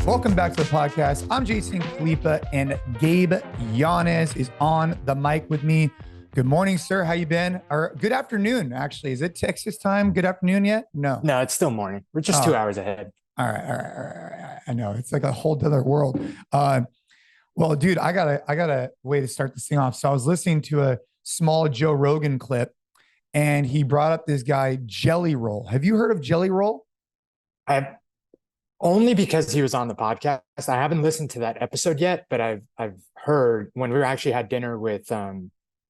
Welcome back to the podcast. I'm Jason Khalipa, and Gabe Yanez is on the mic with me. Good morning, sir. How you been? Or good afternoon, actually. Is it Texas time? Good afternoon yet? No, it's still morning. We're just 2 hours ahead. All right. I know it's like a whole other world. Well, dude, I got a way to start this thing off. So I was listening to a small Joe Rogan clip, and he brought up this guy Jelly Roll. Have you heard of Jelly Roll? I've only because he was on the podcast. I haven't listened to that episode yet, but I've heard when we actually had dinner with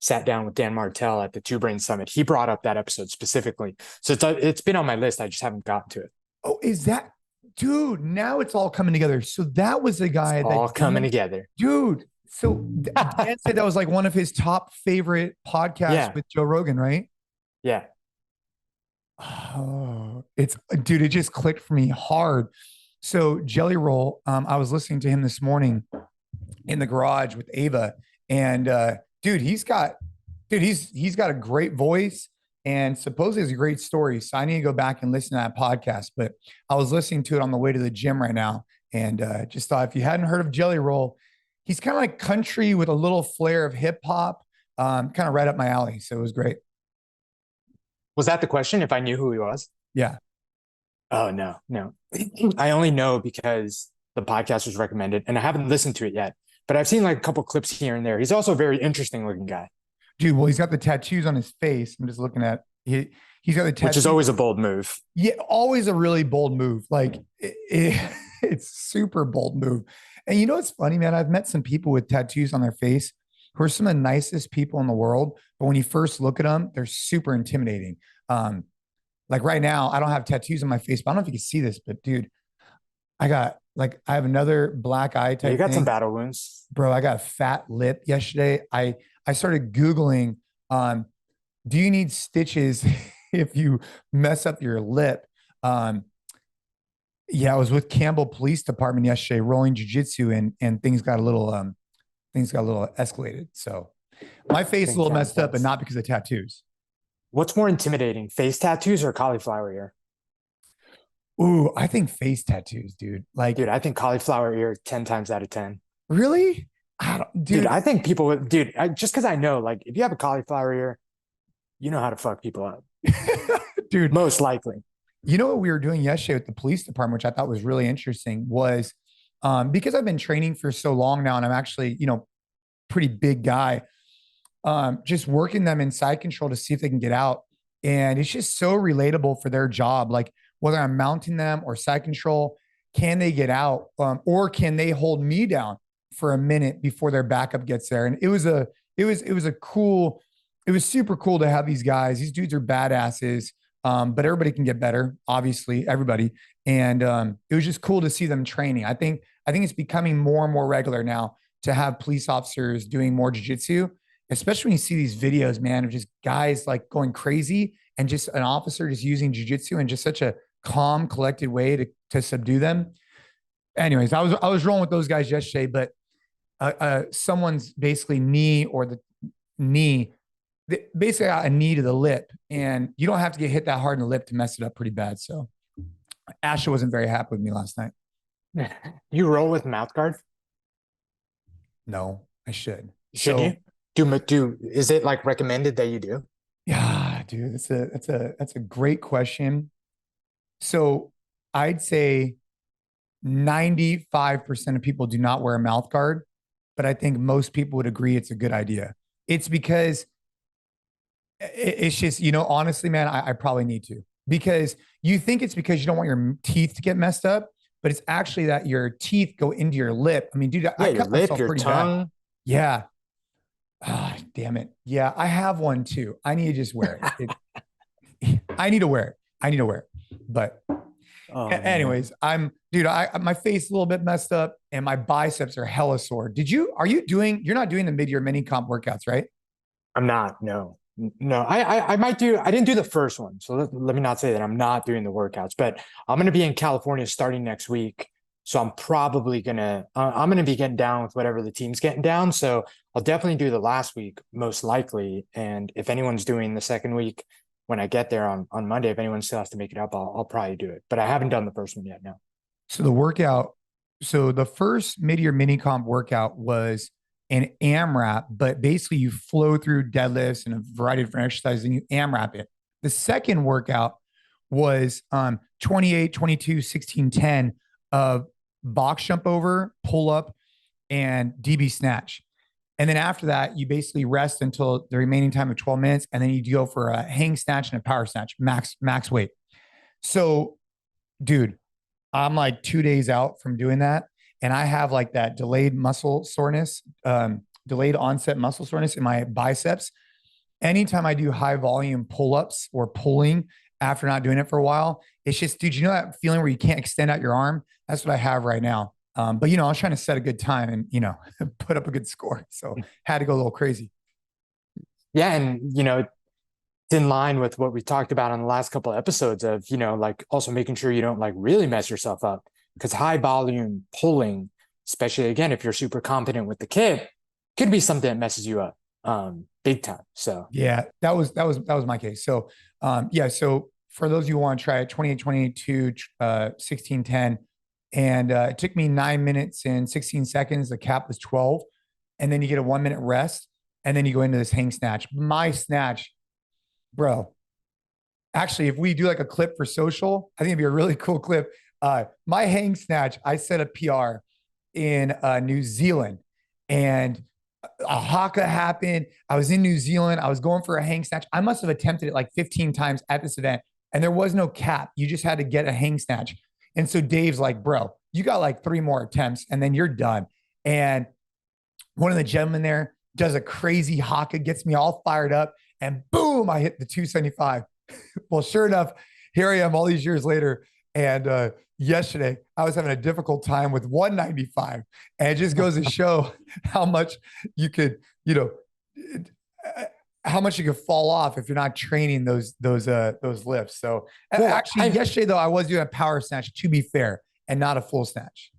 sat down with Dan Martell at the Two Brain Summit. He brought up that episode specifically. So it's been on my list. I just haven't gotten to it. Oh, is that, dude? Now it's all coming together. So that was the guy it's all coming together, dude. So Dan said that was like one of his top favorite podcasts with Joe Rogan, right? Yeah. Oh, it just clicked for me hard. So Jelly Roll, I was listening to him this morning in the garage with Ava, and he's got a great voice, and supposedly it's a great story. So I need to go back and listen to that podcast. But I was listening to it on the way to the gym right now, and just thought, if you hadn't heard of Jelly Roll, he's kind of like country with a little flair of hip hop, kind of right up my alley. So it was great. Was that the question? If I knew who he was? Yeah. Oh, no. I only know because the podcast was recommended, and I haven't listened to it yet, but I've seen like a couple clips here and there. He's also a very interesting looking guy. Dude, well, he's got the tattoos on his face. I'm just looking at he's got the tattoos. Which is always a bold move. Yeah, always a really bold move. Like it's super bold move. And you know what's funny, man? I've met some people with tattoos on their face who are some of the nicest people in the world. But when you first look at them, they're super intimidating. Like right now, I don't have tattoos on my face, but I don't know if you can see this, but dude, I have another black eye type. You got some battle wounds. Bro, I got a fat lip yesterday. I started Googling, do you need stitches if you mess up your lip? I was with Campbell Police Department yesterday, rolling jujitsu, and things got a little escalated. So my face is a little messed up, but not because of tattoos. What's more intimidating, face tattoos or cauliflower ear? Ooh, I think face tattoos, dude. Like, dude, I think cauliflower ear 10 times out of 10. Really? Dude, I think people, just because I know, like, if you have a cauliflower ear, you know how to fuck people up. Dude. Most likely. You know what we were doing yesterday with the police department, which I thought was really interesting, was because I've been training for so long now, and I'm actually, pretty big guy, just working them in side control to see if they can get out. And it's just so relatable for their job. Like, whether I'm mounting them or side control, can they get out? Or can they hold me down for a minute before their backup gets there? And it was super cool to have these guys. These dudes are badasses. But everybody can get better, obviously, everybody. And it was just cool to see them training. I think it's becoming more and more regular now to have police officers doing more jiu-jitsu, especially when you see these videos, man, of just guys like going crazy and just an officer just using jiu-jitsu in just such a calm, collected way to subdue them. Anyways, I was rolling with those guys yesterday, but someone's basically knee basically got a knee to the lip, and you don't have to get hit that hard in the lip to mess it up pretty bad. So Asha wasn't very happy with me last night. You roll with mouth guard? No, I should. Should you? Is it like recommended that you do? Yeah, dude, that's a great question. So I'd say 95% of people do not wear a mouth guard, but I think most people would agree it's a good idea. It's because it's just, honestly, man, I probably need to, because you think it's because you don't want your teeth to get messed up, but it's actually that your teeth go into your lip. I mean, dude, I cut myself pretty bad. Yeah. Ah, damn it. Yeah, I have one too. I need to just wear it. I need to wear it. But anyways, my face is a little bit messed up and my biceps are hella sore. You're not doing the mid-year mini comp workouts, right? I'm not, no. I might do. I didn't do the first one, so let me not say that I'm not doing the workouts, but I'm going to be in California starting next week. So I'm probably I'm going to be getting down with whatever the team's getting down. So I'll definitely do the last week, most likely. And if anyone's doing the second week, when I get there on Monday, if anyone still has to make it up, I'll probably do it. But I haven't done the first one yet. No. So the workout So the first mid-year mini comp workout was an AMRAP, but basically you flow through deadlifts and a variety of different exercises and you AMRAP it. The second workout was 28, 22, 16, 10 of box jump over, pull up, and DB snatch. And then after that, you basically rest until the remaining time of 12 minutes. And then you go for a hang snatch and a power snatch, max weight. So, dude, I'm like 2 days out from doing that. And I have like that delayed muscle soreness, delayed onset muscle soreness in my biceps. Anytime I do high volume pull ups or pulling after not doing it for a while, it's just, dude, you know that feeling where you can't extend out your arm? That's what I have right now. But, I was trying to set a good time and, put up a good score. So had to go a little crazy. Yeah. And, it's in line with what we talked about on the last couple of episodes of, like also making sure you don't like really mess yourself up, because high volume pulling, especially again, if you're super competent with the kit, could be something that messes you up big time. So yeah, that was my case. So so for those of you who want to try it, 28, 22, 16, 10. And it took me 9 minutes and 16 seconds. The cap was 12. And then you get a 1 minute rest. And then you go into this hang snatch. My snatch, bro. Actually, if we do like a clip for social, I think it'd be a really cool clip. My hang snatch, I set a PR in New Zealand, and a Haka happened. I was in New Zealand. I was going for a hang snatch. I must have attempted it like 15 times at this event, and there was no cap. You just had to get a hang snatch. And so Dave's like, bro, you got like 3 more attempts, and then you're done. And one of the gentlemen there does a crazy Haka, gets me all fired up, and boom, I hit the 275. Well, sure enough, here I am all these years later. And yesterday, I was having a difficult time with 195. And it just goes to show how much you could, how much you could fall off if you're not training those lifts. So actually, yesterday though, I was doing a power snatch, to be fair, and not a full snatch.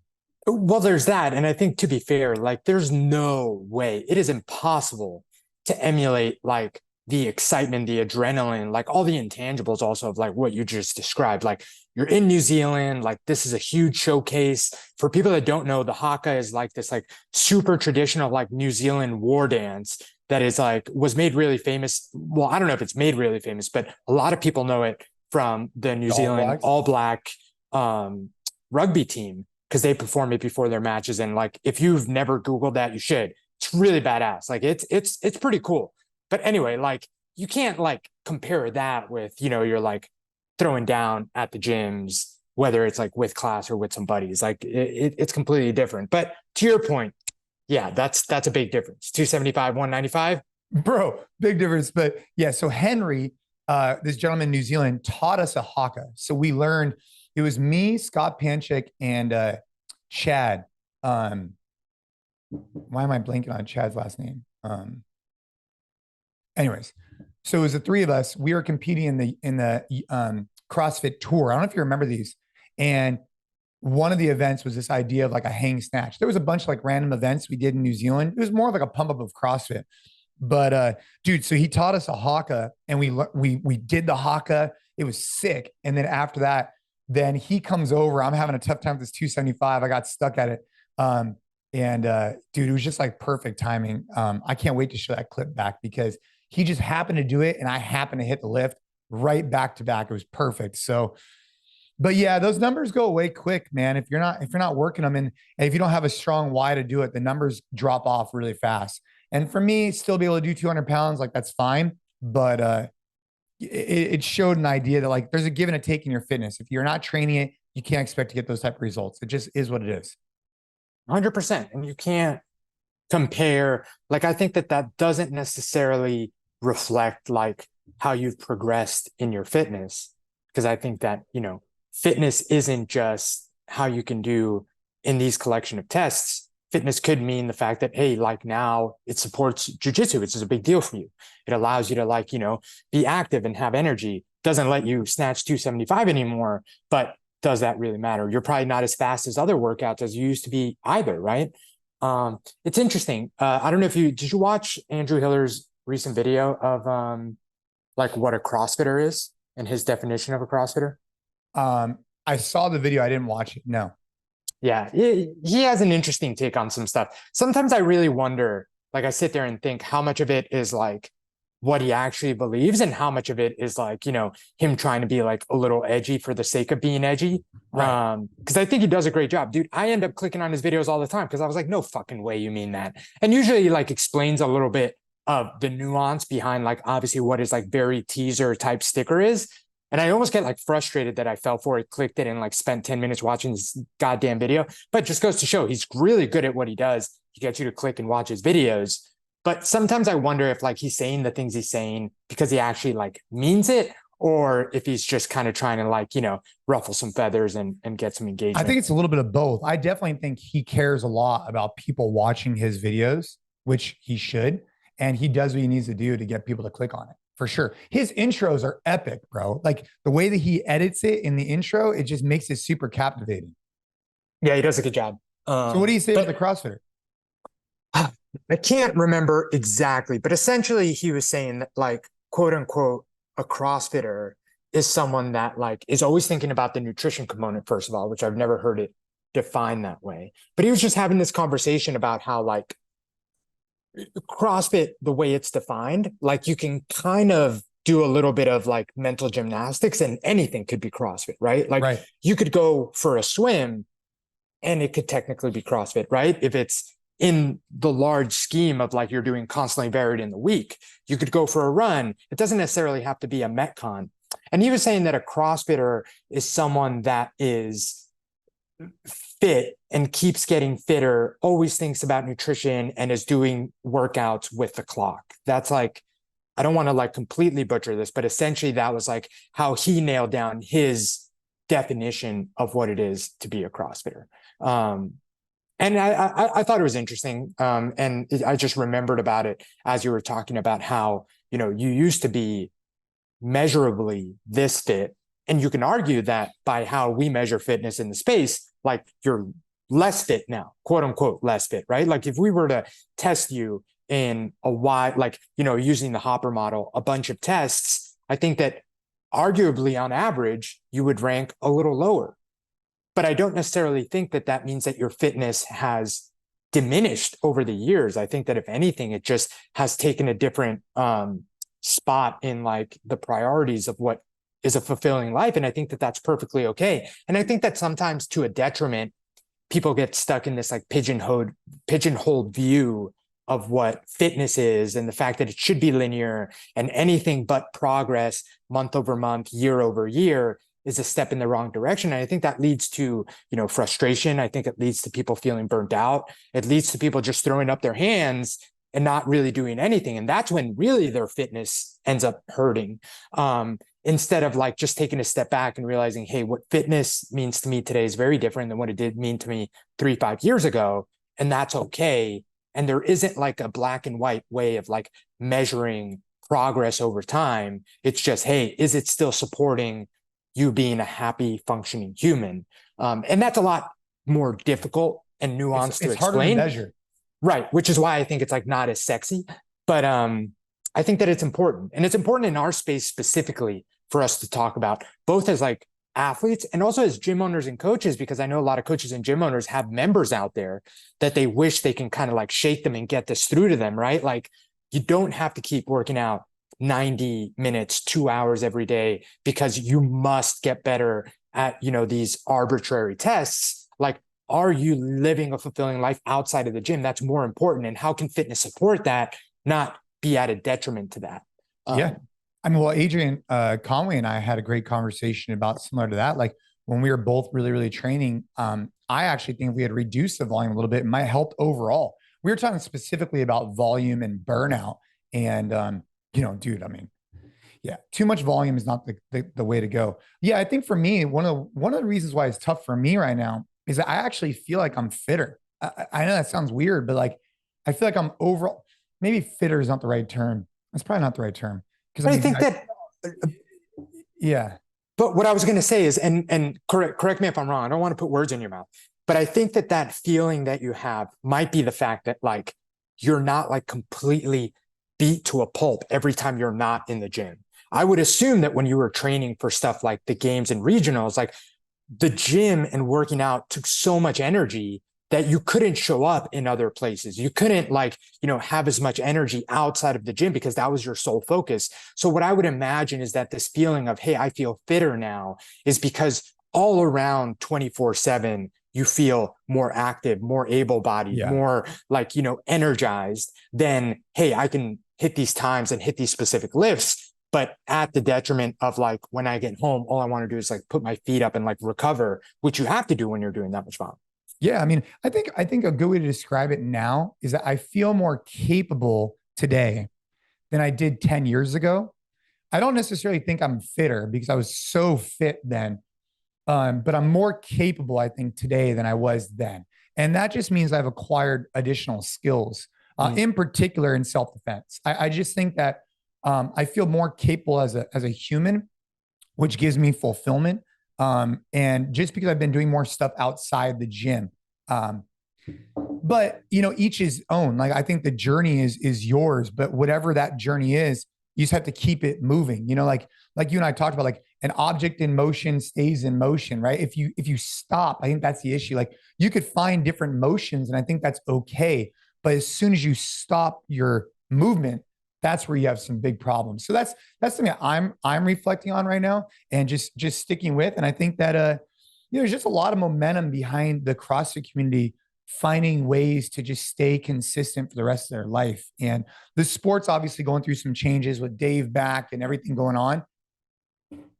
Well, there's that. And I think, to be fair, like there's no way, it is impossible to emulate like the excitement, the adrenaline, like all the intangibles also of like what you just described. Like you're in New Zealand, like this is a huge showcase. For people that don't know, the Haka is like this like super traditional like New Zealand war dance that is like was made really famous. Well, I don't know if it's made really famous, but a lot of people know it from the New Zealand All Black rugby team, because they perform it before their matches. And like if you've never Googled that, you should. It's really badass. Like it's pretty cool. But anyway, like you can't like compare that with, you're like throwing down at the gyms, whether it's like with class or with some buddies. Like it's completely different. But to your point, yeah, that's a big difference. 275, 195. Bro, big difference. But yeah, so Henry, this gentleman in New Zealand, taught us a Haka. So we learned, it was me, Scott Panchik, and Chad. Why am I blanking on Chad's last name? Anyways, so it was the 3 of us. We were competing in the CrossFit tour. I don't know if you remember these. And one of the events was this idea of like a hang snatch. There was a bunch of like random events we did in New Zealand. It was more of like a pump up of CrossFit. But dude, so he taught us a Haka, and we did the Haka. It was sick. And then after that, then he comes over. I'm having a tough time with this 275. I got stuck at it. Dude, it was just like perfect timing. I can't wait to show that clip back, because he just happened to do it and I happened to hit the lift right back to back. It was perfect. So, but yeah, those numbers go away quick, man. If you're not working them, and if you don't have a strong why to do it, the numbers drop off really fast. And for me, still be able to do 200 pounds, like that's fine. But it showed an idea that like there's a give and a take in your fitness. If you're not training it, you can't expect to get those type of results. It just is what it is. 100%. And you can't compare. Like, I think that doesn't necessarily reflect like how you've progressed in your fitness. Because I think that, fitness isn't just how you can do in these collection of tests. Fitness could mean the fact that, hey, like now it supports jujitsu, which is a big deal for you. It allows you to like, be active and have energy. Doesn't let you snatch 275 anymore, but does that really matter? You're probably not as fast as other workouts as you used to be either, right? It's interesting. I don't know if did you watch Andrew Hiller's recent video of like what a CrossFitter is and his definition of a CrossFitter? I saw the video. I didn't watch it. No. Yeah, he has an interesting take on some stuff. Sometimes I really wonder, like I sit there and think how much of it is like what he actually believes and how much of it is like, him trying to be like a little edgy for the sake of being edgy. Right. Because I think he does a great job. Dude, I end up clicking on his videos all the time because I was like, no fucking way you mean that. And usually he like explains a little bit of the nuance behind like obviously what his like very teaser type sticker is. And I almost get like frustrated that I fell for it, clicked it, and like spent 10 minutes watching this goddamn video. But it just goes to show he's really good at what he does. He gets you to click and watch his videos. But sometimes I wonder if like he's saying the things he's saying because he actually like means it, or if he's just kind of trying to like, ruffle some feathers and get some engagement. I think it's a little bit of both. I definitely think he cares a lot about people watching his videos, which he should. And he does what he needs to do to get people to click on it. For sure. His intros are epic, bro. Like the way that he edits it in the intro, it just makes it super captivating. Yeah, he does a good job. So what do you say about the CrossFitter? I can't remember exactly, but essentially he was saying that like, quote unquote, a CrossFitter is someone that like is always thinking about the nutrition component, first of all, which I've never heard it defined that way. But he was just having this conversation about how like CrossFit, the way it's defined, like you can kind of do a little bit of like mental gymnastics and anything could be CrossFit, right? Like you could go for a swim and it could technically be CrossFit, right? If it's in the large scheme of like you're doing constantly varied in the week, you could go for a run. It doesn't necessarily have to be a Metcon. And he was saying that a CrossFitter is someone that is fit and keeps getting fitter, always thinks about nutrition and is doing workouts with the clock. That's like, I don't want to like completely butcher this, but essentially that was like how he nailed down his definition of what it is to be a CrossFitter. And I thought it was interesting. And I just remembered about it as you were talking about how, you used to be measurably this fit. And you can argue that by how we measure fitness in the space, like you're less fit now, quote unquote, less fit, right? Like if we were to test you in a wide, like, using the Hopper model, a bunch of tests, I think that arguably on average, you would rank a little lower. But I don't necessarily think that that means that your fitness has diminished over the years. I think that if anything, it just has taken a different spot in like the priorities of what is a fulfilling life. And I think that that's perfectly okay. And I think that sometimes to a detriment, people get stuck in this like pigeonholed view of what fitness is and the fact that it should be linear and anything but progress month over month, year over year is a step in the wrong direction. And I think that leads to, frustration. I think it leads to people feeling burnt out. It leads to people just throwing up their hands and not really doing anything. And that's when really their fitness ends up hurting. Instead of like just taking a step back and realizing, hey, what fitness means to me today is very different than what it did mean to me 3-5 years ago. And that's okay. And there isn't like a black and white way of like measuring progress over time. It's just, hey, is it still supporting you being a happy, functioning human? And that's a lot more difficult and nuanced to explain. It's harder to measure. Right. Which is why I think it's like not as sexy. But I think that it's important. And it's important in our space specifically for us to talk about, both as like athletes and also as gym owners and coaches, because I know a lot of coaches and gym owners have members out there that they wish they can kind of like shake them and get this through to them, right? Like you don't have to keep working out 90 minutes, 2 hours every day because you must get better at, these arbitrary tests. Like, are you living a fulfilling life outside of the gym? That's more important. And how can fitness support that, not be at a detriment to that? Yeah. I mean, well, Adrian Conway and I had a great conversation about similar to that. Like when we were both really, really training, I actually think if we had reduced the volume a little bit, it might help overall. We were talking specifically about volume and burnout. And, dude, I mean, yeah, too much volume is not the way to go. Yeah, I think for me, one of the reasons why it's tough for me right now is that I actually feel like I'm fitter. I know that sounds weird, but like I feel like I'm overall, maybe fitter is not the right term. It's probably not the right term. Because I think that, yeah. But what I was going to say is, and correct me if I'm wrong. I don't want to put words in your mouth, but I think that feeling that you have might be the fact that like you're not like completely beat to a pulp every time you're not in the gym. I would assume that when you were training for stuff like the games and regionals, like the gym and working out took so much energy that you couldn't show up in other places. You couldn't like, have as much energy outside of the gym because that was your sole focus. So what I would imagine is that this feeling of, hey, I feel fitter now is because all around 24/7, you feel more active, more able-bodied, more like, energized than, hey, I can hit these times and hit these specific lifts, but at the detriment of like when I get home, all I want to do is like put my feet up and like recover, which you have to do when you're doing that much volume. Yeah, I mean, I think a good way to describe it now is that I feel more capable today than I did 10 years ago. I don't necessarily think I'm fitter because I was so fit then. But I'm more capable, I think, today than I was then. And that just means I've acquired additional skills, in particular in self-defense. I just think that I feel more capable as a human, which gives me fulfillment. And just because I've been doing more stuff outside the gym. But each his own. Like I think the journey is yours, but whatever that journey is, you just have to keep it moving. Like you and I talked about, like an object in motion stays in motion, right? If you stop, I think that's the issue. Like you could find different motions, and I think that's okay. But as soon as you stop your movement, that's where you have some big problems. So that's something that I'm reflecting on right now and just sticking with. And I think that there's just a lot of momentum behind the CrossFit community finding ways to just stay consistent for the rest of their life. And the sport's obviously going through some changes with Dave back and everything going on.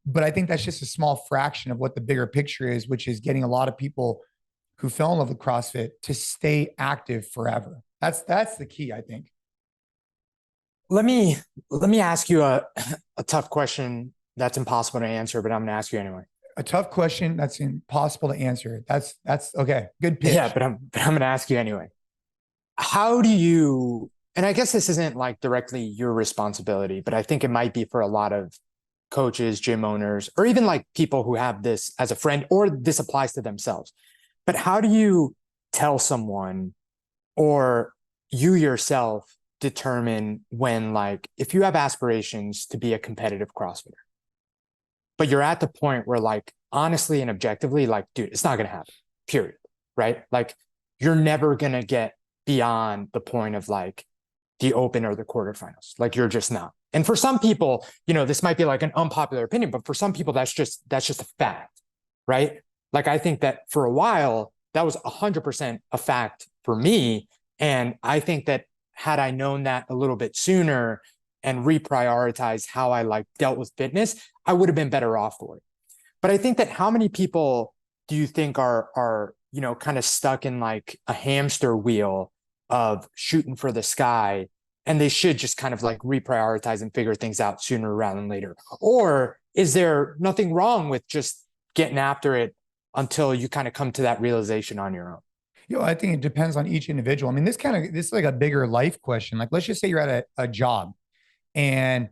But I think that's just a small fraction of what the bigger picture is, which is getting a lot of people who fell in love with CrossFit to stay active forever. That's the key, I think. Let me ask you a tough question that's impossible to answer, but I'm going to ask you anyway. A tough question that's impossible to answer. That's okay. Good pitch. Yeah, but I'm going to ask you anyway. How do you, and I guess this isn't like directly your responsibility, but I think it might be for a lot of coaches, gym owners, or even like people who have this as a friend, or this applies to themselves. But how do you tell someone, or you yourself determine when, like, if you have aspirations to be a competitive CrossFitter, but you're at the point where, like, honestly and objectively, like, dude, it's not going to happen, period. Right? Like, you're never going to get beyond the point of like the open or the quarterfinals. Like, you're just not. And for some people, this might be like an unpopular opinion, but for some people, that's just a fact, right? Like, I think that for a while, that was 100% a fact for me. And I think that had I known that a little bit sooner and reprioritized how I like dealt with fitness, I would have been better off for it. But I think that how many people do you think are kind of stuck in like a hamster wheel of shooting for the sky, and they should just kind of like reprioritize and figure things out sooner rather than later? Or is there nothing wrong with just getting after it until you kind of come to that realization on your own? I think it depends on each individual. I mean, this is like a bigger life question. Like, let's just say you're at a job and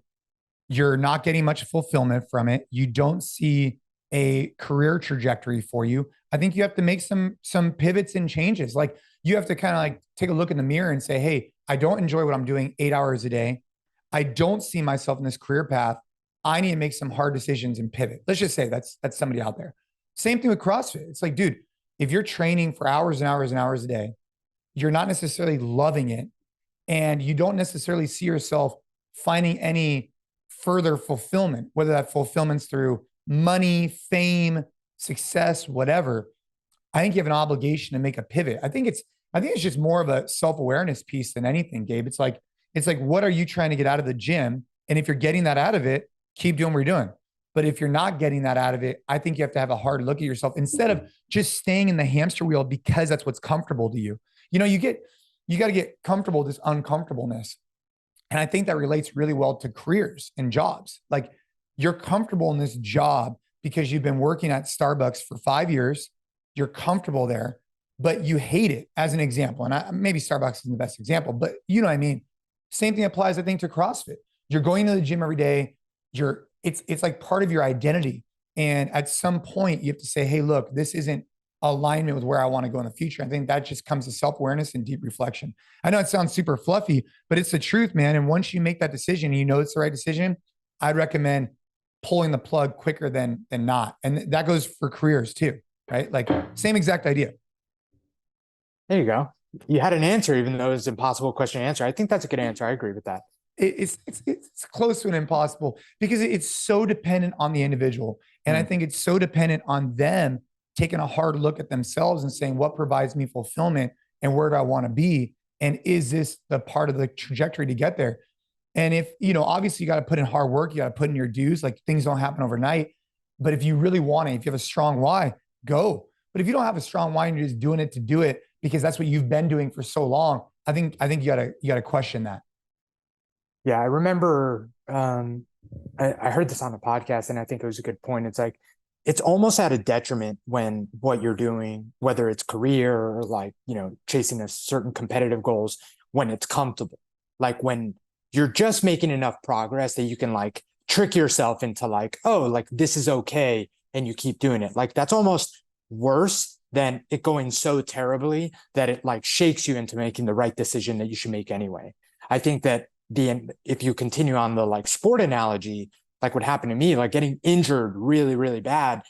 you're not getting much fulfillment from it. You don't see a career trajectory for you. I think you have to make some pivots and changes. Like, you have to kind of like take a look in the mirror and say, hey, I don't enjoy what I'm doing 8 hours a day. I don't see myself in this career path. I need to make some hard decisions and pivot. Let's just say that's somebody out there. Same thing with CrossFit. It's like, dude, if you're training for hours and hours and hours a day, you're not necessarily loving it, and you don't necessarily see yourself finding any further fulfillment, whether that fulfillment's through money, fame, success, whatever. I think you have an obligation to make a pivot. I think it's just more of a self-awareness piece than anything, Gabe. It's like, what are you trying to get out of the gym? And if you're getting that out of it, keep doing what you're doing. But if you're not getting that out of it, I think you have to have a hard look at yourself instead of just staying in the hamster wheel because that's what's comfortable to you. You got to get comfortable with this uncomfortableness. And I think that relates really well to careers and jobs. Like, you're comfortable in this job because you've been working at Starbucks for 5 years. You're comfortable there, but you hate it, as an example. And maybe Starbucks isn't the best example, but you know what I mean? Same thing applies, I think, to CrossFit. You're going to the gym every day. It's like part of your identity. And at some point you have to say, hey, look, this isn't alignment with where I want to go in the future. I think that just comes to self-awareness and deep reflection. I know it sounds super fluffy, but it's the truth, man. And once you make that decision and you know it's the right decision, I'd recommend pulling the plug quicker than not. And that goes for careers too, right? Like same exact idea. There you go. You had an answer, even though it's an impossible question to answer. I think that's a good answer. I agree with that. It's close to an impossible because it's so dependent on the individual. And I think it's so dependent on them taking a hard look at themselves and saying, what provides me fulfillment and where do I want to be? And is this the part of the trajectory to get there? And if, obviously you got to put in hard work, you got to put in your dues, like things don't happen overnight. But if you really want it, if you have a strong why, go. But if you don't have a strong why and you're just doing it to do it because that's what you've been doing for so long, I think you gotta question that. Yeah, I remember I heard this on a podcast and I think it was a good point. It's like it's almost at a detriment when what you're doing, whether it's career or like, chasing a certain competitive goals, when it's comfortable. Like when you're just making enough progress that you can like trick yourself into like, oh, like this is okay, and you keep doing it. Like that's almost worse than it going so terribly that it like shakes you into making the right decision that you should make anyway. I think that if you continue on the like sport analogy, like what happened to me, like getting injured really, really bad,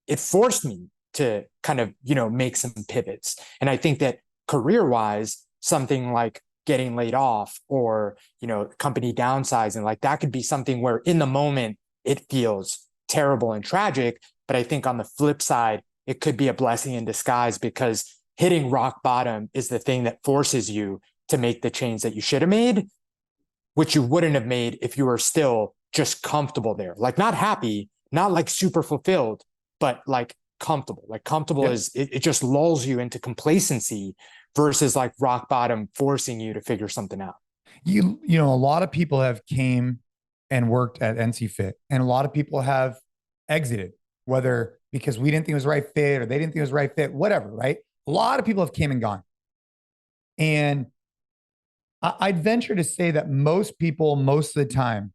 it forced me to kind of, make some pivots. And I think that career-wise, something like getting laid off or, company downsizing, like that could be something where in the moment it feels terrible and tragic. But I think on the flip side, it could be a blessing in disguise because hitting rock bottom is the thing that forces you to make the change that you should have made, which you wouldn't have made if you were still just comfortable there. Like not happy, not like super fulfilled, but like comfortable. Like comfortable is, it just lulls you into complacency versus like rock bottom forcing you to figure something out. A lot of people have came and worked at NCFIT and a lot of people have exited, whether because we didn't think it was the right fit or they didn't think it was the right fit, whatever, right? A lot of people have came and gone. And I'd venture to say that most people, most of the time,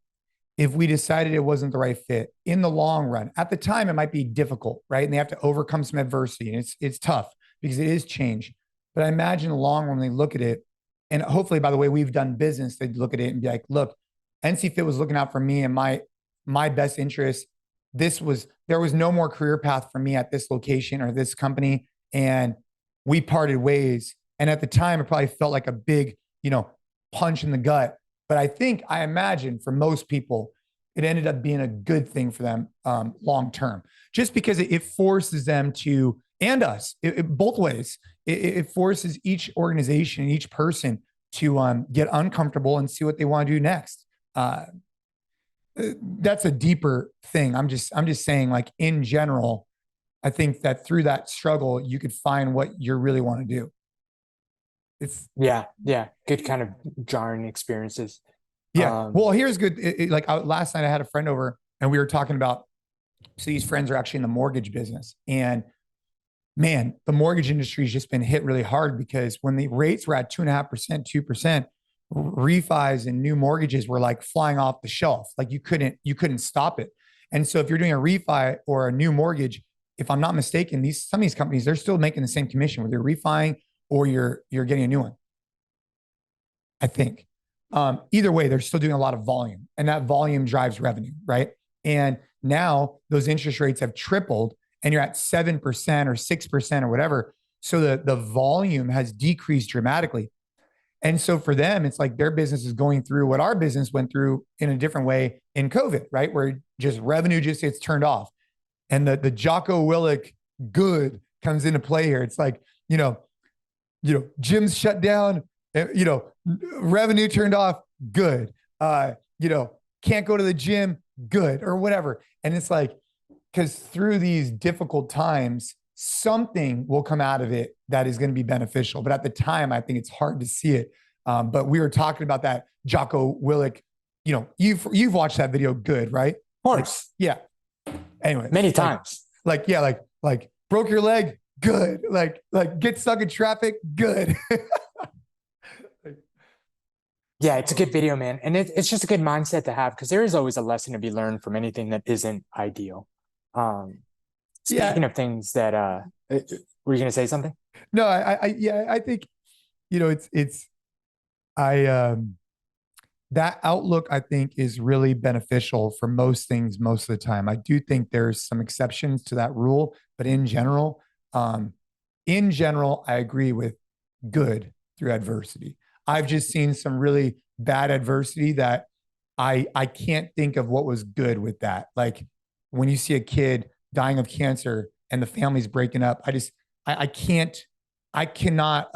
if we decided it wasn't the right fit in the long run, at the time, it might be difficult, right? And they have to overcome some adversity and it's tough because it is change. But I imagine the long run, when they look at it, and hopefully, by the way, we've done business, they'd look at it and be like, look, NCFIT was looking out for me and my best interest. There was no more career path for me at this location or this company. And we parted ways. And at the time, it probably felt like a big, punch in the gut. But I imagine for most people, it ended up being a good thing for them long term, just because it forces them to, and us, both ways. It forces each organization, each person to get uncomfortable and see what they want to do next. That's a deeper thing. I'm just saying, like in general, I think that through that struggle, you could find what you really want to do. It's good kind of jarring experiences. Well, here's good. Last night I had a friend over and we were talking about, so these friends are actually in the mortgage business, and man, the mortgage industry has just been hit really hard because when the rates were at 2.5%, 2%, refis and new mortgages were like flying off the shelf. Like you couldn't stop it. And so if you're doing a refi or a new mortgage, if I'm not mistaken, some of these companies, they're still making the same commission whether you're refining or you're getting a new one. I think. Either way, they're still doing a lot of volume, and that volume drives revenue, right? And now those interest rates have tripled and you're at 7% or 6% or whatever. So the volume has decreased dramatically. And so for them, it's like their business is going through what our business went through in a different way in COVID, right? Where just revenue just gets turned off. And the Jocko Willink good comes into play here. It's like, gyms shut down, revenue turned off, good. Can't go to the gym, good, or whatever. And it's like, because through these difficult times, something will come out of it that is going to be beneficial. But at the time, I think it's hard to see it. But we were talking about that Jocko Willink. You've watched that video, good, right? Of course. Yeah. Anyway, many times. Like broke your leg, good. Like get stuck in traffic, good. Yeah, it's a good video, man. And it's just a good mindset to have because there is always a lesson to be learned from anything that isn't ideal. Speaking of things that, were you going to say something? No, I think, that outlook, I think, is really beneficial for most things most of the time. I do think there's some exceptions to that rule, but um, in general, I agree with good through adversity. I've just seen some really bad adversity that I can't think of what was good with that. Like when you see a kid dying of cancer and the family's breaking up, I can't, I cannot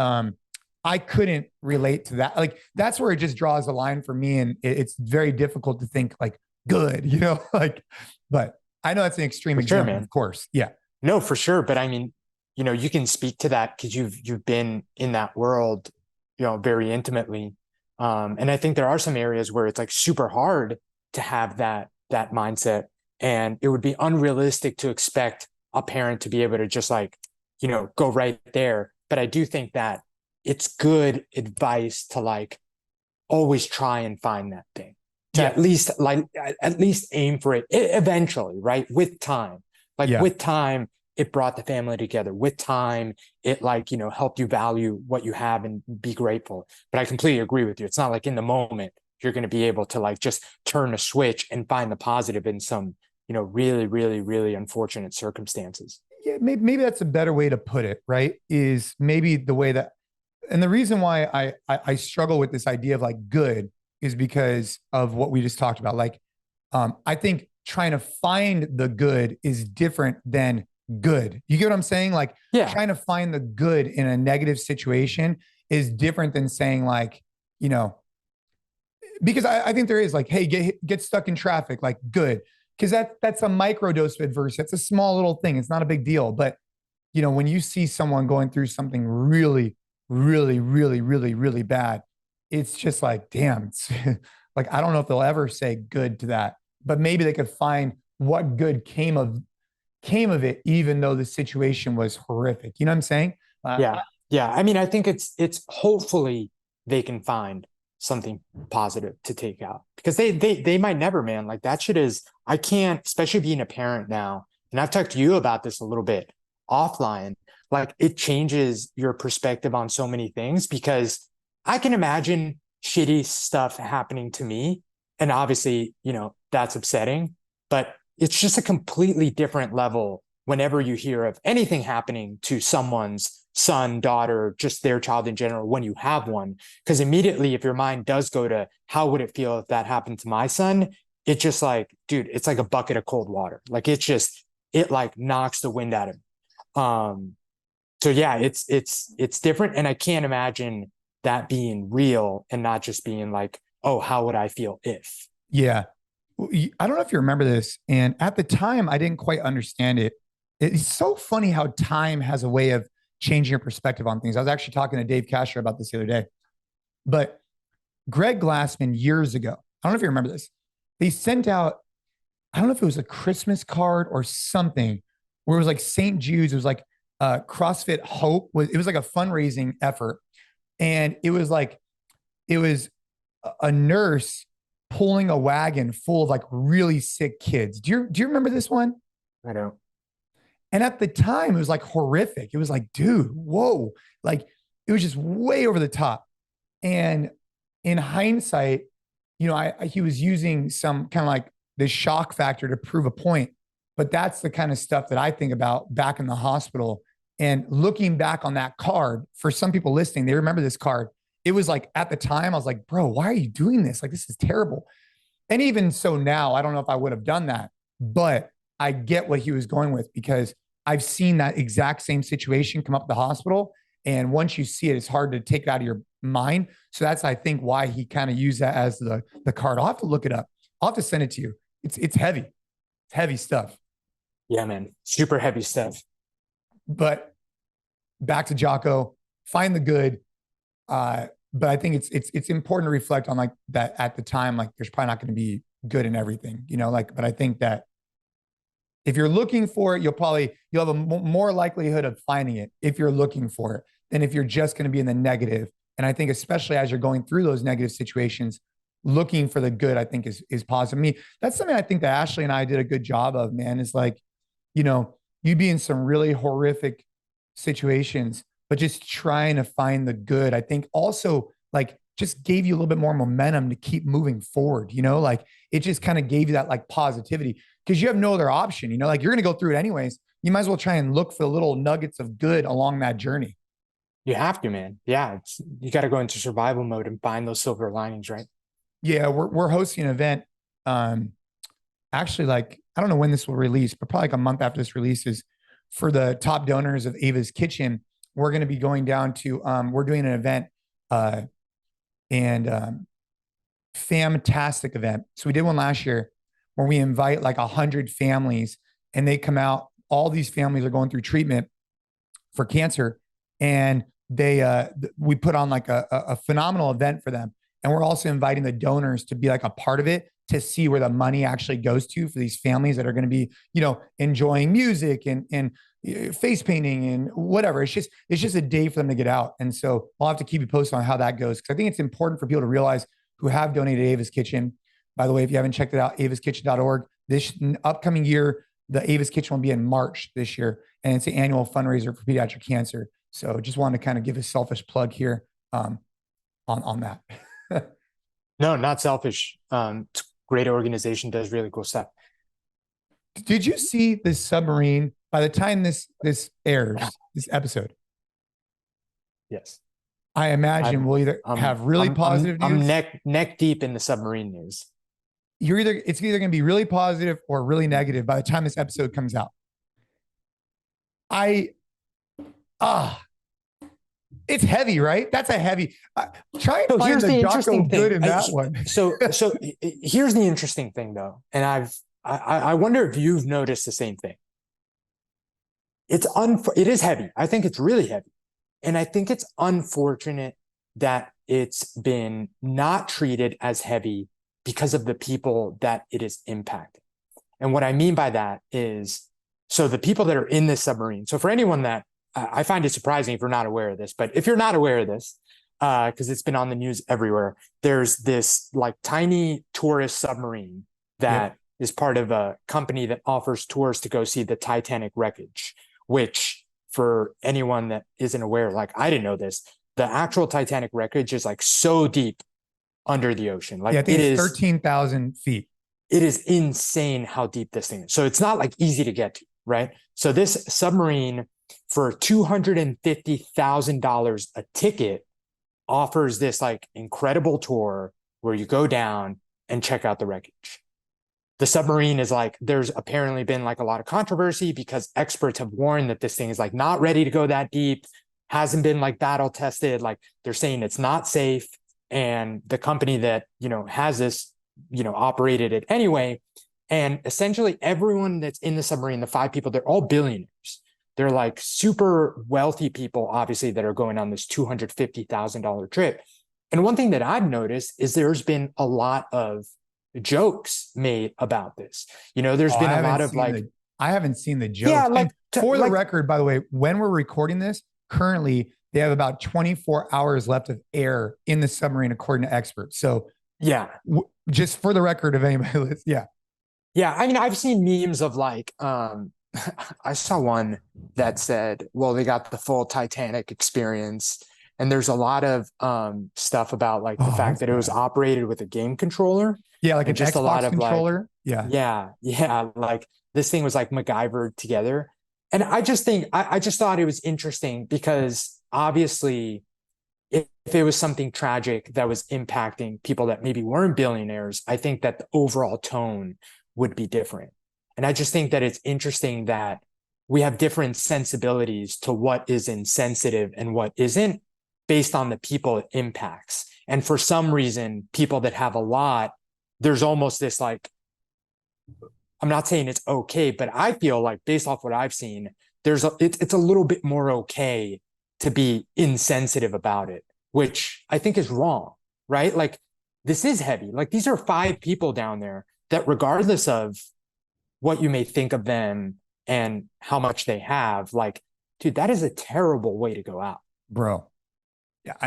I couldn't relate to that. Like that's where it just draws a line for me. And it's very difficult to think like good, like, but I know that's an extreme For sure, example, man. of course. Yeah. No, for sure. But I mean, you can speak to that because you've been in that world, very intimately. And I think there are some areas where it's like super hard to have that mindset. And it would be unrealistic to expect a parent to be able to just like, go right there. But I do think that it's good advice to like always try and find that thing to Yeah. at least aim for it eventually, right? With time, like Yeah. with time, it brought the family together. With time, it like, helped you value what you have and be grateful. But I completely agree with you. It's not like in the moment you're going to be able to like just turn a switch and find the positive in some, really, really, really unfortunate circumstances. Yeah. Maybe that's a better way to put it, right? Is maybe the way that, and the reason why I struggle with this idea of like good is because of what we just talked about. Like, I think trying to find the good is different than good. You get what I'm saying? Like Yeah. trying to find the good in a negative situation is different than saying like, you know, because I think there is like, hey, get stuck in traffic, like good. Because that's a micro dose of adversity. It's a small little thing. It's not a big deal. But when you see someone going through something really, really, really, really, really bad, it's just like, damn, it's like I don't know if they'll ever say good to that, but maybe they could find what good came of it, even though the situation was horrific. You know what I'm saying? Yeah. Yeah. I mean, I think it's hopefully they can find something positive to take out because they might never, man. Like that shit is, I can't, especially being a parent now. And I've talked to you about this a little bit offline. Like it changes your perspective on so many things because I can imagine shitty stuff happening to me. And obviously, that's upsetting, but it's just a completely different level whenever you hear of anything happening to someone's son, daughter, just their child in general, when you have one. Because immediately, if your mind does go to how would it feel if that happened to my son, it's just like, dude, it's like a bucket of cold water. Like it like knocks the wind out of me. So yeah, it's different. And I can't imagine that being real and not just being like, oh, how would I feel if? Yeah. I don't know if you remember this. And at the time, I didn't quite understand it. It's so funny how time has a way of changing your perspective on things. I was actually talking to Dave Casher about this the other day. But Greg Glassman years ago, I don't know if you remember this, they sent out, I don't know if it was a Christmas card or something, where it was like St. Jude's. It was like CrossFit Hope. It was like a fundraising effort. And it was a nurse pulling a wagon full of like really sick kids. Do you remember this one? I don't. And at the time, it was like horrific. It was like, dude, whoa. Like it was just way over the top. And in hindsight, he was using some kind of like this shock factor to prove a point. But that's the kind of stuff that I think about back in the hospital. And looking back on that card, for some people listening, they remember this card. It was like at the time, I was like, bro, why are you doing this? Like, this is terrible. And even so now, I don't know if I would have done that, but I get what he was going with because I've seen that exact same situation come up at the hospital. And once you see it, it's hard to take it out of your mind. So that's, I think, why he kind of used that as the card. I'll have to look it up. I'll have to send it to you. It's heavy. It's heavy stuff. Yeah, man. Super heavy stuff. But back to Jocko, find the good. But I think it's important to reflect on like that at the time, like there's probably not going to be good in everything, but I think that if you're looking for it, you'll have a more likelihood of finding it if you're looking for it than if you're just going to be in the negative. And I think especially as you're going through those negative situations, looking for the good, I think is positive. I mean, that's something I think that Ashley and I did a good job of, man, is like, you'd be in some really horrific situations, but just trying to find the good. I think also like just gave you a little bit more momentum to keep moving forward. Like it just kind of gave you that like positivity because you have no other option. Like you're going to go through it anyways. You might as well try and look for the little nuggets of good along that journey. You have to, man. Yeah, you got to go into survival mode and find those silver linings, right? Yeah, we're hosting an event. Actually, like I don't know when this will release, but probably like a month after this releases, for the top donors of Ava's Kitchen. We're going to be going down to. We're doing an event, and fantastic event. So we did one last year where we invite like 100 families, and they come out. All these families are going through treatment for cancer, and we put on like a phenomenal event for them. And we're also inviting the donors to be like a part of it to see where the money actually goes to for these families that are going to be, enjoying music and face painting and whatever. It's just a day for them to get out. And so I'll have to keep you posted on how that goes. Cause I think it's important for people to realize who have donated to Ava's Kitchen. By the way, if you haven't checked it out, avaskitchen.org. This upcoming year, the Ava's Kitchen will be in March this year. And it's an annual fundraiser for pediatric cancer. So just wanted to kind of give a selfish plug here on that. No, not selfish. Great organization, does really cool stuff. Did you see this submarine by the time this airs, this episode? Yes. I imagine we'll either have really positive news. I'm neck deep in the submarine news. It's either going to be really positive or really negative by the time this episode comes out. It's heavy, right? That's a heavy. Try and find the Jocko good in that one. So here's the interesting thing, though, and I wonder if you've noticed the same thing. It is heavy. I think it's really heavy, and I think it's unfortunate that it's been not treated as heavy because of the people that it is impacting. And what I mean by that is, so the people that are in this submarine. So for anyone that I find it surprising if you're not aware of this, but if you're not aware of this, because it's been on the news everywhere, there's this like tiny tourist submarine that is part of a company that offers tours to go see the Titanic wreckage, which for anyone that isn't aware, like I didn't know this, the actual Titanic wreckage is like so deep under the ocean. Like I think it's 13,000 feet. It is insane how deep this thing is. So it's not like easy to get to, right? So this submarine for $250,000 a ticket offers this like incredible tour where you go down and check out the wreckage. The submarine is like, there's apparently been like a lot of controversy because experts have warned that this thing is like not ready to go that deep, hasn't been like battle tested. Like they're saying it's not safe. And the company that, has this, operated it anyway. And essentially everyone that's in the submarine, the 5 people, they're all billionaires. They're like super wealthy people, obviously, that are going on this $250,000 trip. And one thing that I've noticed is there's been a lot of jokes made about this. There's been a lot of like, I haven't seen the jokes. Yeah, like for the record, by the way, when we're recording this, currently they have about 24 hours left of air in the submarine, according to experts. So yeah, just for the record of anybody, yeah. I mean, I've seen memes of like, I saw one that said, well, they got the full Titanic experience. And there's a lot of stuff about like the fact that it was operated with a game controller. Yeah, like just Xbox a lot of controller. Like, yeah. Like this thing was like MacGyvered together. And I just thought it was interesting because obviously if it was something tragic that was impacting people that maybe weren't billionaires, I think that the overall tone would be different. And I just think that it's interesting that we have different sensibilities to what is insensitive and what isn't based on the people it impacts. And for some reason, people that have a lot, there's almost this like, I'm not saying it's okay, but I feel like based off what I've seen, it's a little bit more okay to be insensitive about it, which I think is wrong, right? Like this is heavy. Like these are 5 people down there that regardless of what you may think of them and how much they have, like, dude, that is a terrible way to go out. Bro.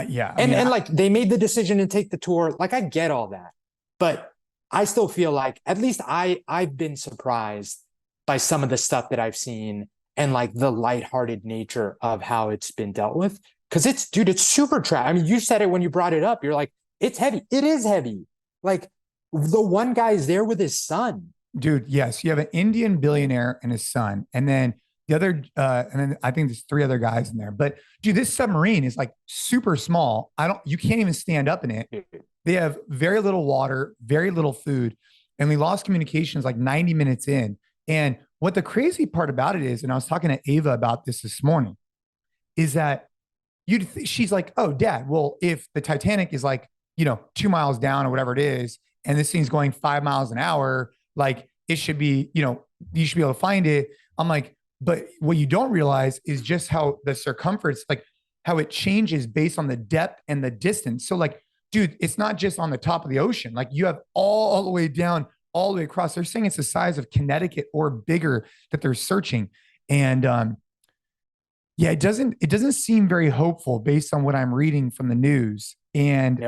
Yeah. And like they made the decision to take the tour. Like I get all that, but I still feel like at least I've been surprised by some of the stuff that I've seen and like the lighthearted nature of how it's been dealt with. Cause it's super trash. I mean, you said it when you brought it up. You're like, It's heavy. It is heavy. Like the one guy is there with his son. Dude, yes, you have an Indian billionaire and his son, and then the other, and then I think there's three other guys in there. But dude, this submarine is like super small. You can't even stand up in it. They have very little water, very little food, and we lost communications like 90 minutes in. And what the crazy part about it is, and I was talking to Ava about this morning, is that she's like, oh, Dad, well, if the Titanic is like, 2 miles down or whatever it is, and this thing's going 5 miles an hour, like it should be, you should be able to find it. I'm like, but what you don't realize is just how the circumference, like how it changes based on the depth and the distance. So like, dude, it's not just on the top of the ocean. Like you have all the way down, all the way across. They're saying it's the size of Connecticut or bigger that they're searching. And yeah, it doesn't seem very hopeful based on what I'm reading from the news. And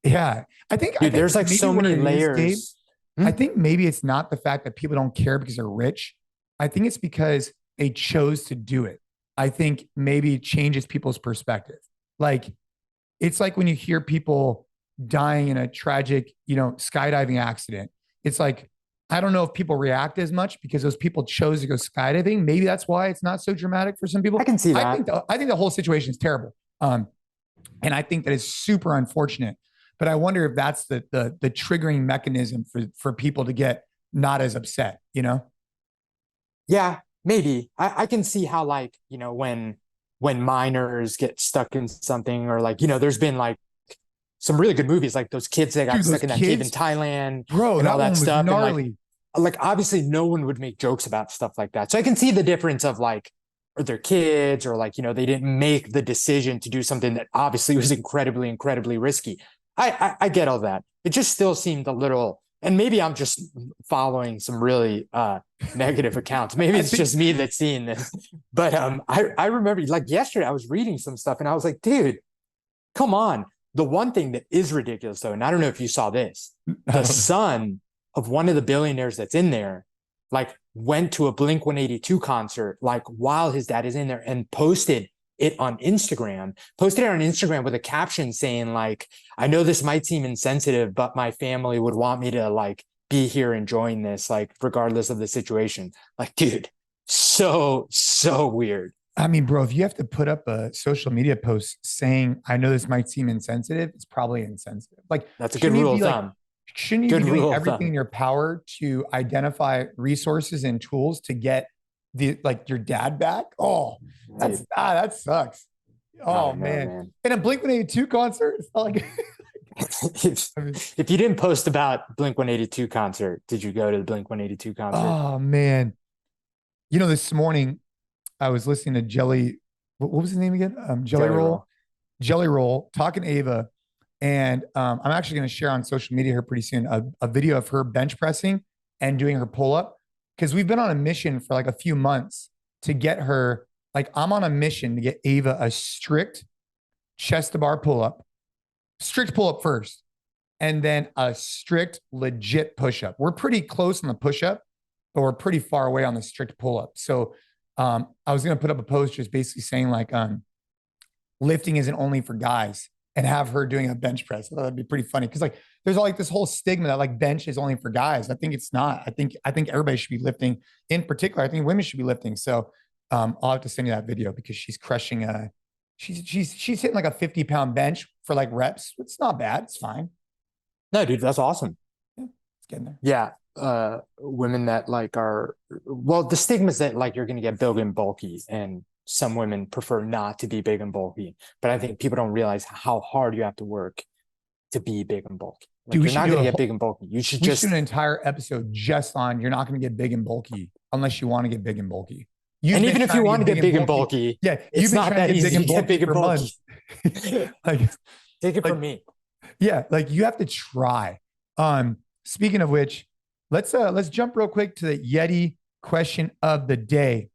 yeah, I think there's like so many layers. I think maybe it's not the fact that people don't care because they're rich. I think it's because they chose to do it. I think maybe it changes people's perspective. Like, it's like when you hear people dying in a tragic, skydiving accident. It's like, I don't know if people react as much because those people chose to go skydiving. Maybe that's why it's not so dramatic for some people. I can see that. I think the whole situation is terrible. And I think that is super unfortunate. But I wonder if that's the triggering mechanism for people to get not as upset, Yeah, maybe. I can see how, like, when minors get stuck in something, or like, there's been like some really good movies, like those kids that got stuck in that cave in Thailand, bro, and all that stuff. Gnarly. And like obviously no one would make jokes about stuff like that. So I can see the difference of like, or their kids, or like, they didn't make the decision to do something that obviously was incredibly, incredibly risky. I get all that. It just still seemed a little, and maybe I'm just following some really negative accounts. Maybe it's just me that's seeing this. But I remember like yesterday I was reading some stuff and I was like, dude, come on. The one thing that is ridiculous though, and I don't know if you saw this, the son of one of the billionaires that's in there, like went to a Blink-182 concert, like while his dad is in there, and posted it on Instagram with a caption saying like, I know this might seem insensitive, but my family would want me to like be here enjoying this, like regardless of the situation. Like, dude, so weird. I mean, bro, if you have to put up a social media post saying, I know this might seem insensitive, it's probably insensitive. Like, that's a good rule of thumb. Like, shouldn't you be doing everything in your power to identify resources and tools to get your dad back? Oh, that sucks. Oh, man. In a Blink-182 concert, it's not like if you didn't post about Blink-182 concert, did you go to the Blink-182 concert? Oh, man. This morning I was listening to Jelly. What was his name again? Jelly Roll, talking to Ava. And I'm actually going to share on social media here pretty soon a video of her bench pressing and doing her pull-up. Because we've been on a mission for like a few months to get her, like I'm on a mission to get Ava a strict chest to bar pull-up, strict pull-up first, and then a strict legit push-up. We're pretty close on the push-up, but we're pretty far away on the strict pull-up. So I was going to put up a post just basically saying like lifting isn't only for guys, and have her doing a bench press. I thought that'd be pretty funny. Cause like, there's all like this whole stigma that like bench is only for guys. I think it's not. I think everybody should be lifting. In particular, I think women should be lifting. So I'll have to send you that video because she's crushing she's hitting like a 50-pound bench for like reps. It's not bad. It's fine. No, dude, that's awesome. Yeah, it's getting there. Yeah. Women that like the stigma is that like you're going to get big and bulky, and some women prefer not to be big and bulky, but I think people don't realize how hard you have to work to be big and bulky. Like, dude, you're not going to get big and bulky. You should just do an entire episode just on you're not going to get big and bulky unless you want to get big and bulky. And even if you want to get big and bulky, yeah, it's not that easy to get big and bulky. Like, take it from me. Yeah, like you have to try. Speaking of which, let's jump real quick to the YETI question of the day.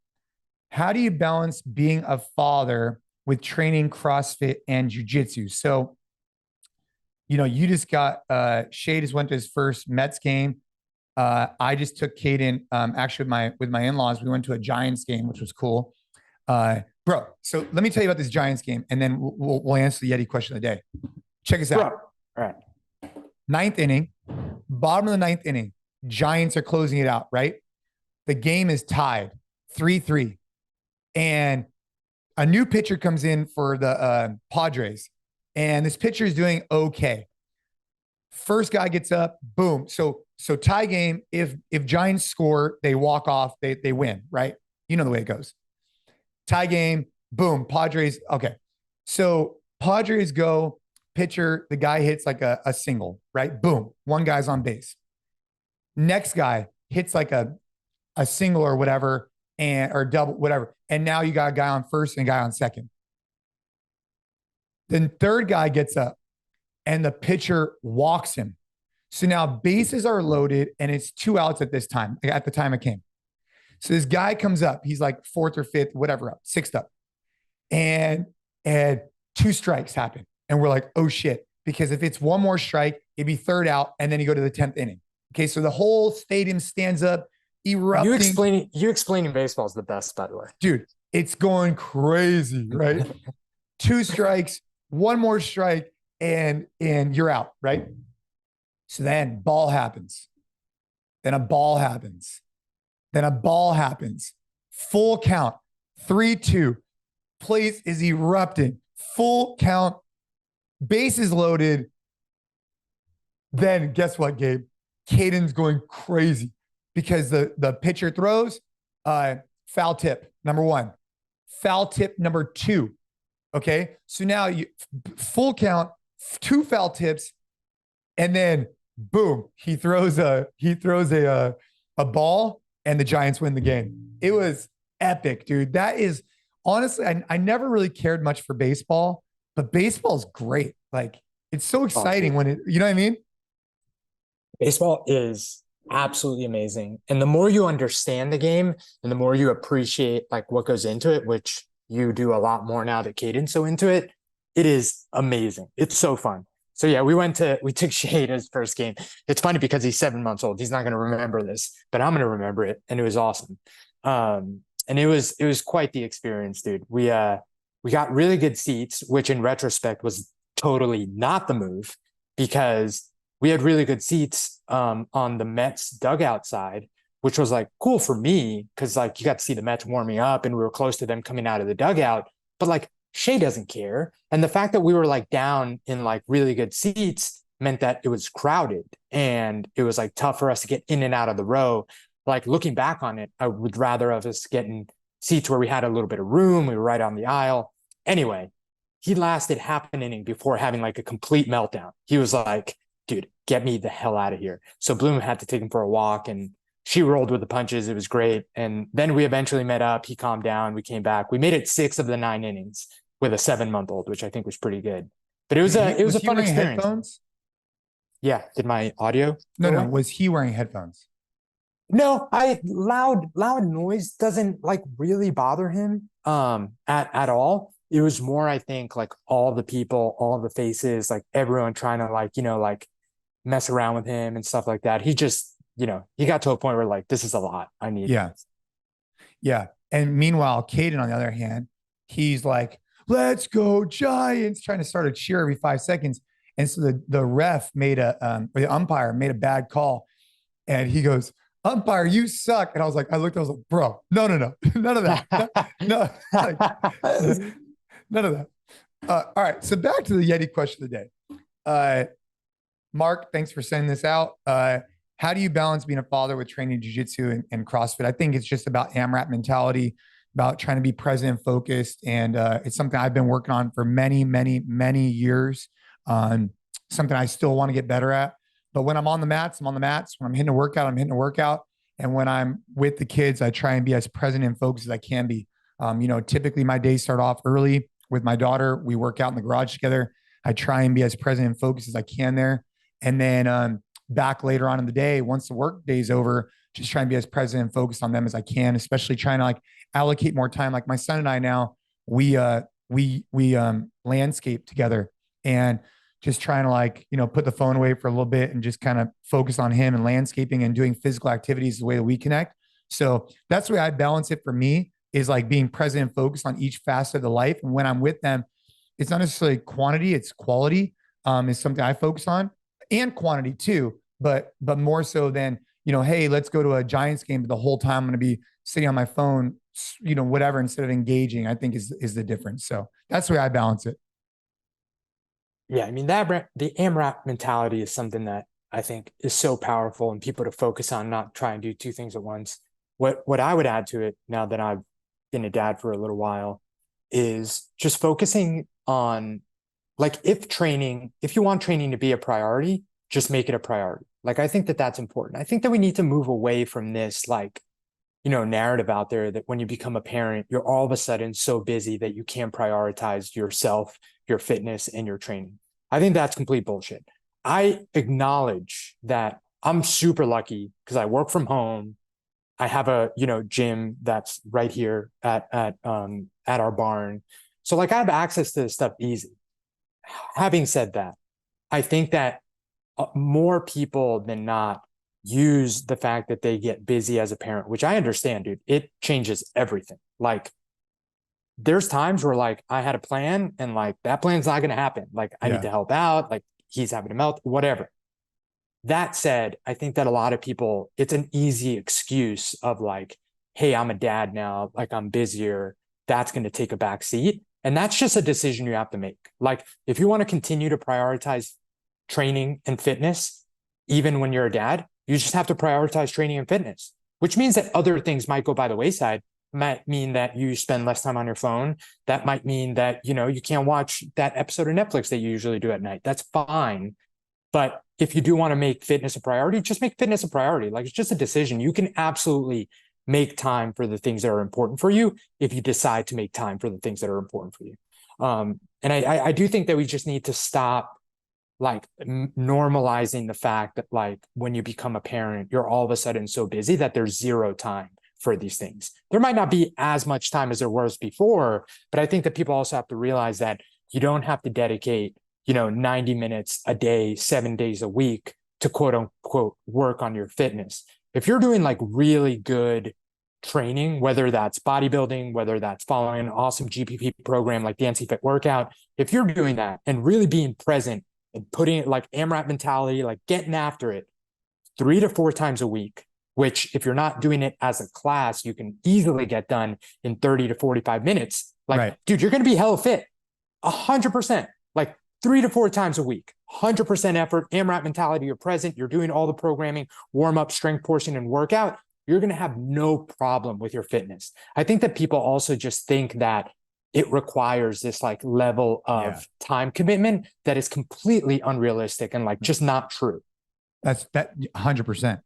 How do you balance being a father with training CrossFit and jiu-jitsu? So, you just got Shay just went to his first Mets game. I just took Caden actually with my in-laws. We went to a Giants game, which was cool. Bro, so let me tell you about this Giants game, and then we'll answer the YETI question of the day. Check us out. All right. Ninth inning, bottom of the ninth inning, Giants are closing it out, right? The game is tied 3-3. And a new pitcher comes in for the Padres. And this pitcher is doing okay. First guy gets up, boom. So tie game. If Giants score, they walk off, they win, right? You know the way it goes. Tie game, boom, Padres. Okay. So Padres go, pitcher, the guy hits like a single, right? Boom. One guy's on base. Next guy hits like a single or whatever, or double, whatever. And now you got a guy on first and a guy on second. Then third guy gets up and the pitcher walks him. So now bases are loaded and it's 2 outs at this time, at the time it came. So this guy comes up, he's like fourth or fifth, whatever up, sixth up. And 2 strikes happen. And we're like, oh shit. Because if it's one more strike, it'd be third out. And then you go to the 10th inning. Okay. So the whole stadium stands up, erupting. You explaining baseball is the best, by the way. Dude, it's going crazy, right? 2 strikes, one more strike, and you're out, right? So then ball happens. Then a ball happens. Then a ball happens. Full count. 3-2. Place is erupting. Full count. Bases loaded. Then guess what, Gabe? Caden's going crazy because the pitcher throws foul tip, number 1. Foul tip number 2. Okay. So now you full count, 2 foul tips, and then boom, he throws a ball and the Giants win the game. It was epic, dude. That is honestly, I never really cared much for baseball, but baseball's great. Like it's so exciting when it, you know what I mean? Baseball is absolutely amazing. And the more you understand the game and the more you appreciate like what goes into it, which you do a lot more now that Caden's so into it, it is amazing. It's so fun. So yeah, we took Shade his first game. It's funny because he's 7 months old. He's not going to remember this, but I'm going to remember it. And it was awesome. And it was quite the experience, dude. We got really good seats, which in retrospect was totally not the move because we had really good seats on the Mets dugout side, which was like cool for me because like you got to see the Mets warming up and we were close to them coming out of the dugout. But like Shay doesn't care. And the fact that we were like down in like really good seats meant that it was crowded and it was like tough for us to get in and out of the row. Like looking back on it, I would rather of us getting seats where we had a little bit of room. We were right on the aisle. Anyway, he lasted half an inning before having like a complete meltdown. He was like, dude, get me the hell out of here. So Bloom had to take him for a walk and she rolled with the punches. It was great. And then we eventually met up. He calmed down. We came back. We made it 6 of the 9 innings with a 7-month-old, which I think was pretty good. But it was a fun experience. Headphones? Yeah. Did my audio? No. Was he wearing headphones? No, loud noise doesn't like really bother him at all. It was more, I think, like all the people, all the faces, like everyone trying to like, like mess around with him and stuff like that. He just, he got to a point where like, this is a lot. I need. Yeah. This. Yeah. And meanwhile, Caden, on the other hand, he's like, let's go Giants, trying to start a cheer every 5 seconds. And so the ref made or the umpire made a bad call. And he goes, umpire, you suck. And I was like, I was like, bro, no, none of that. No, like, none of that. All right. So back to the YETI question of the day. Mark, thanks for sending this out. How do you balance being a father with training jiu-jitsu and CrossFit? I think it's just about AMRAP mentality, about trying to be present and focused. And it's something I've been working on for many, many, many years. Something I still want to get better at. But when I'm on the mats, I'm on the mats. When I'm hitting a workout, I'm hitting a workout. And when I'm with the kids, I try and be as present and focused as I can be. Typically my days start off early with my daughter. We work out in the garage together. I try and be as present and focused as I can there. And then back later on in the day, once the work day's over, just try and be as present and focused on them as I can, especially trying to like allocate more time. Like my son and I now, we landscape together and just trying to like, put the phone away for a little bit and just kind of focus on him and landscaping and doing physical activities the way that we connect. So that's the way I balance it for me, is like being present and focused on each facet of the life. And when I'm with them, it's not necessarily quantity, it's quality. is something I focus on, and quantity too, but more so than, hey, let's go to a Giants game, but the whole time I'm going to be sitting on my phone, whatever, instead of engaging, I think is the difference. So that's the way I balance it. Yeah, I mean, the AMRAP mentality is something that I think is so powerful, and people to focus on, not try and do two things at once. What I would add to it, now that I've been a dad for a little while, is just focusing on, like, if you want training to be a priority, just make it a priority. Like, I think that that's important. I think that we need to move away from this, like, narrative out there that when you become a parent, you're all of a sudden so busy that you can't prioritize yourself, your fitness, and your training. I think that's complete bullshit. I acknowledge that I'm super lucky because I work from home. I have a, gym that's right here at our barn. So, like, I have access to this stuff easy. Having said that, I think that more people than not use the fact that they get busy as a parent, which I understand, dude. It changes everything. Like, there's times where, like, I had a plan and, like, that plan's not going to happen. Like, I need to help out. Like, he's having a melt, whatever. That said, I think that a lot of people, it's an easy excuse of, like, hey, I'm a dad now. Like, I'm busier. That's going to take a back seat. And that's just a decision you have to make. Like, if you want to continue to prioritize training and fitness, even when you're a dad, you just have to prioritize training and fitness, which means that other things might go by the wayside. Might mean that you spend less time on your phone. That might mean that, you can't watch that episode of Netflix that you usually do at night. That's fine. But if you do want to make fitness a priority, just make fitness a priority. Like, it's just a decision. You can absolutely make time for the things that are important for you if you decide to make time for the things that are important for you. And I do think that we just need to stop, like, normalizing the fact that, like, when you become a parent, you're all of a sudden so busy that there's zero time for these things. There might not be as much time as there was before, but I think that people also have to realize that you don't have to dedicate, 90 minutes a day, 7 days a week to quote unquote work on your fitness. If you're doing, like, really good training, whether that's bodybuilding, whether that's following an awesome GPP program like the NCFIT workout, if you're doing that and really being present and putting it, like, AMRAP mentality, like getting after it 3 to 4 times a week, which, if you're not doing it as a class, you can easily get done in 30 to 45 minutes. Like, right, dude, you're going to be hella fit, 100%, like 3 to 4 times a week, 100% effort, AMRAP mentality, you're present, you're doing all the programming, warm up, strength portion, and workout. You're going to have no problem with your fitness. I think that people also just think that it requires this, like, level of time commitment that is completely unrealistic and, like, just not true. That 100%.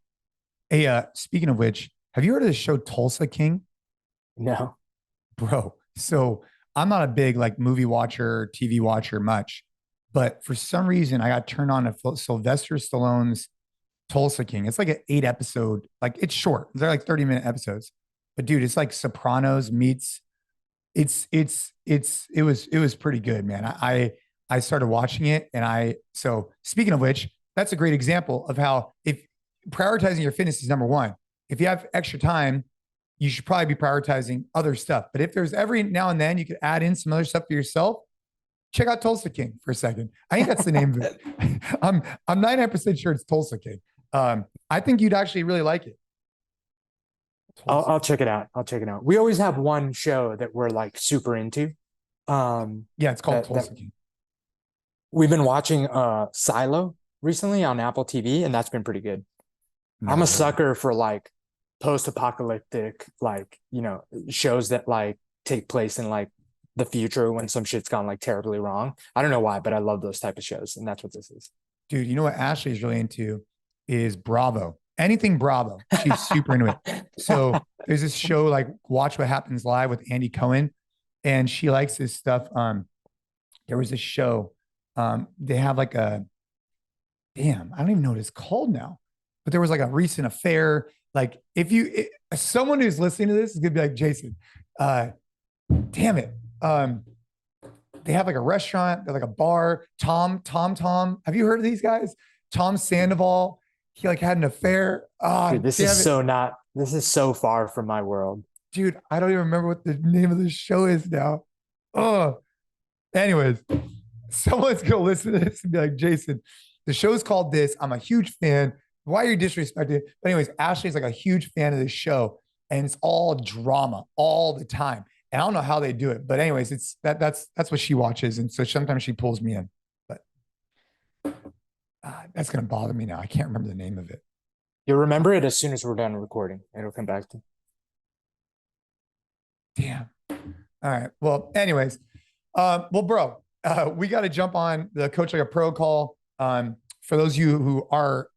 Hey, speaking of which, have you heard of the show Tulsa King? No. Bro, so I'm not a big, like, movie watcher, TV watcher much, but for some reason I got turned on to Sylvester Stallone's Tulsa King. It's like an 8-episode, like, it's short. They're like 30-minute episodes. But dude, it's like Sopranos meets, it was pretty good, man. I started watching it, and so speaking of which, that's a great example of how, if prioritizing your fitness is number one, if you have extra time, you should probably be prioritizing other stuff. But if there's every now and then you could add in some other stuff for yourself, check out Tulsa King for a second. I think that's the name of it. I'm 99% sure it's Tulsa King. I think you'd actually really like it. I'll check it out. We always have one show that we're, like, super into. It's called Tulsa King. We've been watching Silo recently on Apple TV, and that's been pretty good. I'm a sucker for, like, post-apocalyptic, like, shows that, like, take place in, like, the future when some shit's gone, like, terribly wrong. I don't know why, but I love those type of shows, and that's what this is. Dude, you know what Ashley is really into is Bravo. Anything Bravo. She's super into it. So there's this show, like, Watch What Happens Live with Andy Cohen, and she likes this stuff. There was a show. They have, like, I don't even know what it's called now, but there was, like, a recent affair. Like, someone who's listening to this is gonna be like, Jason, damn it. They have, like, a restaurant, they're like a bar. Tom. Have you heard of these guys? Tom Sandoval. He, like, had an affair. Dude, this is so far from my world. Dude, I don't even remember what the name of the show is now. Oh, anyways. Someone's gonna listen to this and be like, Jason, the show's called this. I'm a huge fan. Why are you disrespecting it? But anyways, Ashley's like a huge fan of this show, and it's all drama all the time. And I don't know how they do it, but anyways, it's that's what she watches, and so sometimes she pulls me in. But that's gonna bother me now. I can't remember the name of it. You'll remember it as soon as we're done recording. It'll come back to. Damn. All right. Well, anyways, bro, we got to jump on the Coach Like a Pro call. For those of you who are,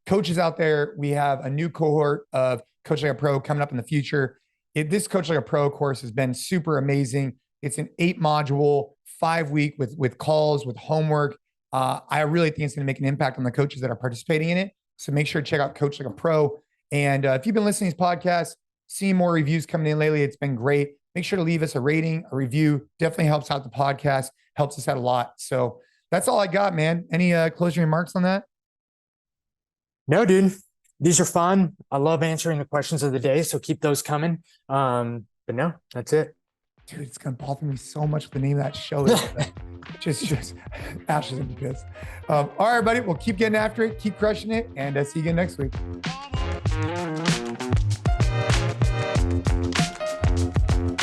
coaches out there, we have a new cohort of Coach Like a Pro coming up in the future. This Coach Like a Pro course has been super amazing. It's an 8-module, 5-week with calls, with homework. I really think it's going to make an impact on the coaches that are participating in it. So make sure to check out Coach Like a Pro. And if you've been listening to these podcasts, seeing more reviews coming in lately, it's been great. Make sure to leave us a rating, a review. Definitely helps out the podcast, helps us out a lot. So that's all I got, man. Any closing remarks on that? No, dude. These are fun. I love answering the questions of the day, so keep those coming. But no, that's it. Dude, it's going to bother me so much what the name of that show is. just Ash is going to be pissed. All right, buddy. We'll keep getting after it. Keep crushing it. And see you again next week.